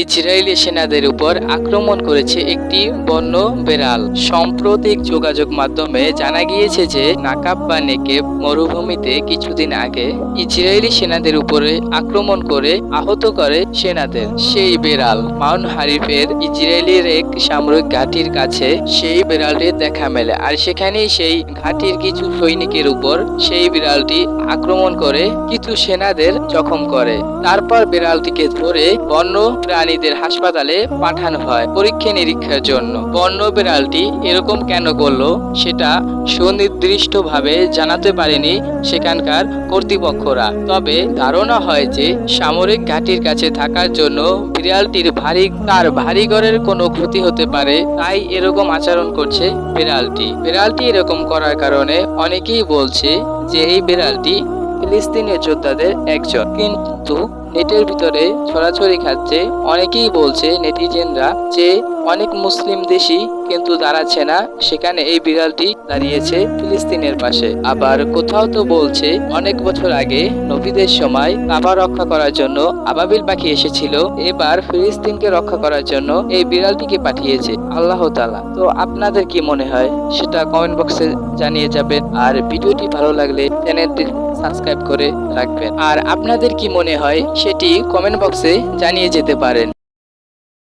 Israeli সেনাদের উপর আক্রমণ করেছে একটি বন্য বেড়াল। সাম্প্রতিক যোগাযোগ মাধ্যমে জানা গিয়েছে যে নাকাব বা নেকেব মরুভূমিতে কিছুদিন আগে ইসরায়েলি সেনাদের উপরে আক্রমণ করে আহত করে সেনাদের সেই বেড়াল। মাউন্ট হারিফের ইসরায়েলের এক সামরিক ঘাঁটির কাছে সেই বিড়ালটির দেখা মেলে, আর সেখানেই সেই ঘাঁটির কিছু সৈনিকের উপর সেই বিড়ালটি আক্রমণ করে কিছু সেনাদের জখম করে। তারপর বিড়ালটিকে ধরে বন্য প্রাণীদের হাসপাতালে পাঠানো হয় পরীক্ষা নিরীক্ষার জন্য। বন্য বিড়ালটি এরকম কেন করলো সেটা সুনির্দিষ্টভাবে জানাতে পারেনি সেখানকার কর্তৃপক্ষরা। তবে ধারণা হয় যে সামরিক ঘাঁটির কাছে থাকার জন্য বিড়ালটির ভারী ঘরের কোনো ক্ষতি হতে পারে, তাই এরকম আচরণ করছে বিড়ালটি এরকম করার কারণে অনেকেই বলছে যে এই বিড়ালটি ফিলিস্তিনের যোদ্ধাদের একজন। কিন্তু নেটের ভিতরে ছড়াছড়ি খাচ্ছে, অনেকেই বলছে নেটিজেনরা যে অনেক মুসলিম দেশই কিন্তু দাঁড়াচ্ছে না, সেখানে এই বিড়ালটি দাঁড়িয়েছে ফিলিস্তিনের পাশে। আবার কোথাও তো বলছে অনেক বছর আগে নবীদের সময় কাবা রক্ষা করার জন্য আবাবিল পাখি এসেছিল, এবার ফিলিস্তিনকে রক্ষা করার জন্য এই বিড়ালটিকে পাঠিয়েছে আল্লাহ তাআলা। তো আপনাদের কি মনে হয় সেটা কমেন্ট বক্সে জানিয়ে যাবেন, আর ভিডিওটি ভালো লাগলে চ্যানেলটি সাবস্ক্রাইব করে রাখবেন, আর আপনাদের কি মনে হয় সেটি কমেন্ট বক্সে জানিয়ে যেতে পারেন।